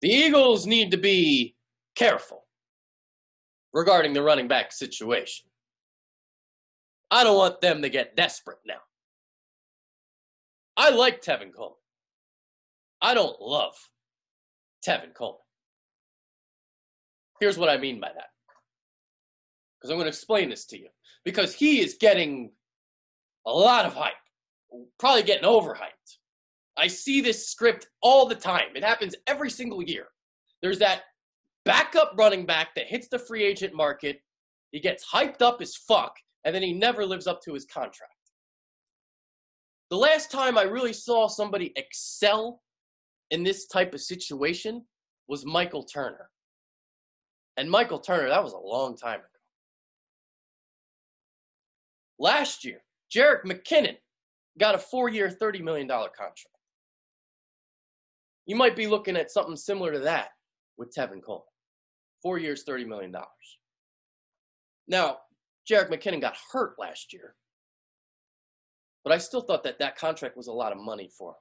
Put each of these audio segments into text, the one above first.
The Eagles need to be careful regarding the running back situation. I don't want them to get desperate now. I like Tevin Coleman. I don't love Tevin Coleman. Here's what I mean by that. Because I'm going to explain this to you. Because he is getting a lot of hype. Probably getting overhyped. I see this script all the time. It happens every single year. There's that backup running back that hits the free agent market. He gets hyped up as fuck, and then he never lives up to his contract. The last time I really saw somebody excel in this type of situation was Michael Turner. And Michael Turner, that was a long time ago. Last year, Jerick McKinnon got a 4-year, $30 million contract. You might be looking at something similar to that with Tevin Coleman. 4 years, $30 million. Now, Jerick McKinnon got hurt last year, but I still thought that that contract was a lot of money for him.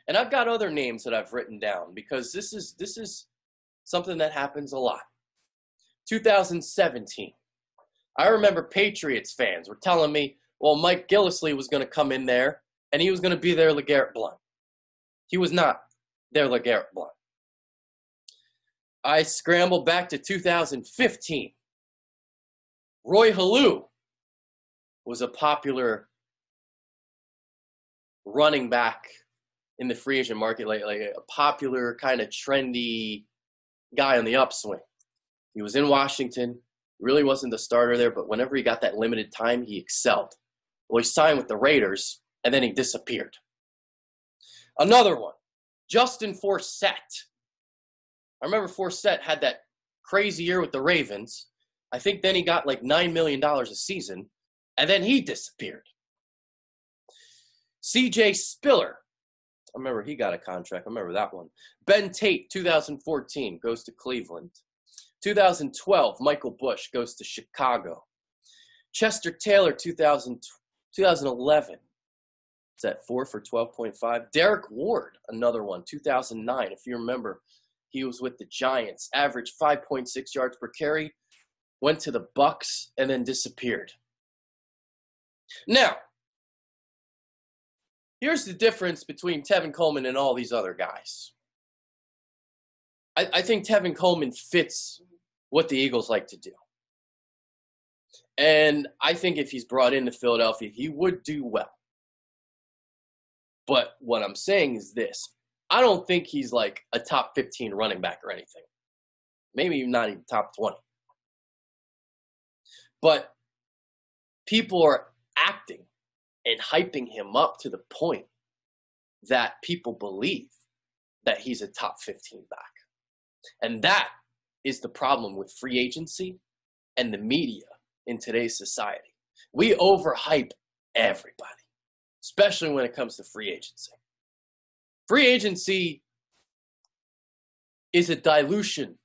And I've got other names that I've written down because this is something that happens a lot. 2017. I remember Patriots fans were telling me, well, Mike Gillislee was going to come in there and he was going to be their LeGarrette Blount. He was not their LeGarrette Blount. I scrambled back to 2015. Roy Halou was a popular running back in the free agent market, like a popular kind of trendy guy on the upswing. He was in Washington, really wasn't the starter there, but whenever he got that limited time, he excelled. Well, he signed with the Raiders, and then he disappeared. Another one, Justin Forsett. I remember Forsett had that crazy year with the Ravens. I think then he got like $9 million a season, and then he disappeared. C.J. Spiller. I remember he got a contract. I remember that one. Ben Tate, 2014, goes to Cleveland. 2012, Michael Bush goes to Chicago. Chester Taylor, 2011. Is that 4 for 12.5? Derek Ward, another one, 2009. If you remember, he was with the Giants, averaged 5.6 yards per carry, went to the Bucks, and then disappeared. Now, here's the difference between Tevin Coleman and all these other guys. I think Tevin Coleman fits what the Eagles like to do. And I think if he's brought into Philadelphia, he would do well. But what I'm saying is this. I don't think he's like a top 15 running back or anything. Maybe not even top 20. But people are acting and hyping him up to the point that people believe that he's a top 15 back. And that is the problem with free agency and the media in today's society. We overhype everybody, especially when it comes to free agency. Free agency is a dilution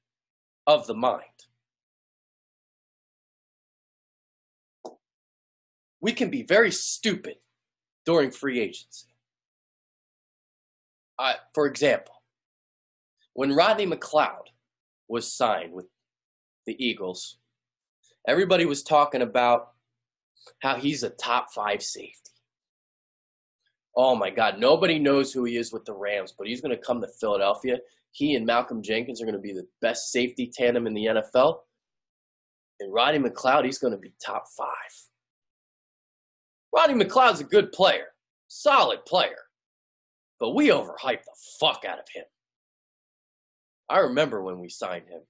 of the mind. We can be very stupid during free agency. For example, when Rodney McLeod was signed with the Eagles, everybody was talking about how he's a top 5 safety. Oh my God, nobody knows who he is with the Rams, but he's going to come to Philadelphia. He and Malcolm Jenkins are going to be the best safety tandem in the NFL. And Rodney McLeod, he's going to be top 5. Rodney McLeod's a good player, solid player, but we overhyped the fuck out of him. I remember when we signed him,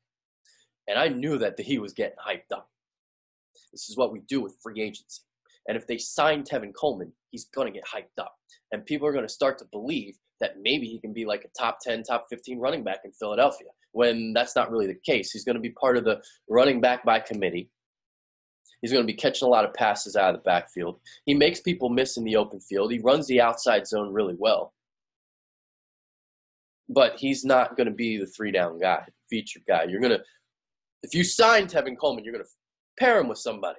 and I knew that he was getting hyped up. This is what we do with free agency. And if they sign Tevin Coleman, he's going to get hyped up. And people are going to start to believe that maybe he can be like a top 10, top 15 running back in Philadelphia, when that's not really the case. He's going to be part of the running back by committee. He's going to be catching a lot of passes out of the backfield. He makes people miss in the open field. He runs the outside zone really well. But he's not going to be the 3-down guy, featured guy. If you sign Tevin Coleman, you're going to pair him with somebody.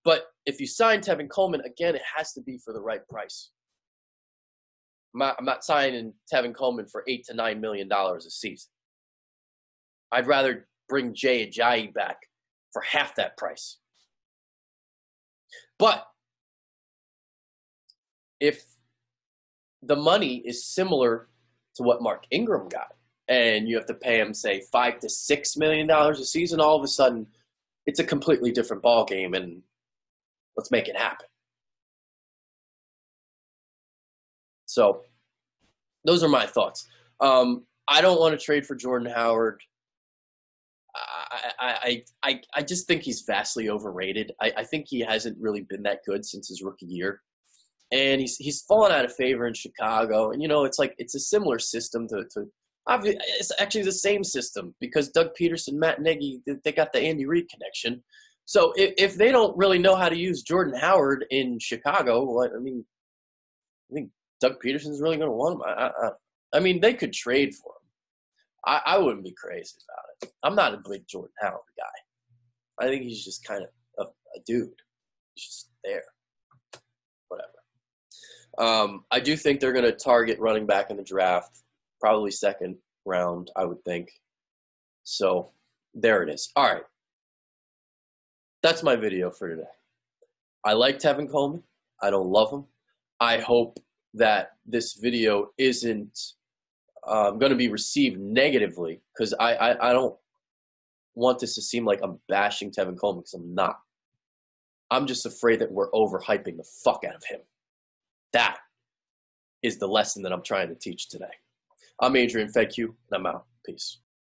But if you sign Tevin Coleman, again, it has to be for the right price. I'm not signing Tevin Coleman for $8 to $9 million a season. I'd rather bring Jay Ajayi back for half that price. But if the money is similar to what Mark Ingram got, and you have to pay him, say, $5 to $6 million a season, all of a sudden it's a completely different ball game, and let's make it happen. So those are my thoughts. I don't want to trade for Jordan Howard. I just think he's vastly overrated. I think he hasn't really been that good since his rookie year. And he's fallen out of favor in Chicago. And, it's a similar system to it's actually the same system because Doug Peterson, Matt Nagy, they got the Andy Reid connection. So if they don't really know how to use Jordan Howard in Chicago, I think Doug Peterson's really going to want him. They could trade for him. I wouldn't be crazy about it. I'm not a big Jordan Howard guy. I think he's just kind of a dude. He's just there. Whatever. I do think they're going to target running back in the draft, probably second round, I would think. So there it is. All right. That's my video for today. I like Tevin Coleman. I don't love him. I hope that this video isn't going to be received negatively because I don't want this to seem like I'm bashing Tevin Coleman because I'm not. I'm just afraid that we're overhyping the fuck out of him. That is the lesson that I'm trying to teach today. I'm Adrian Fedkiw, and I'm out. Peace.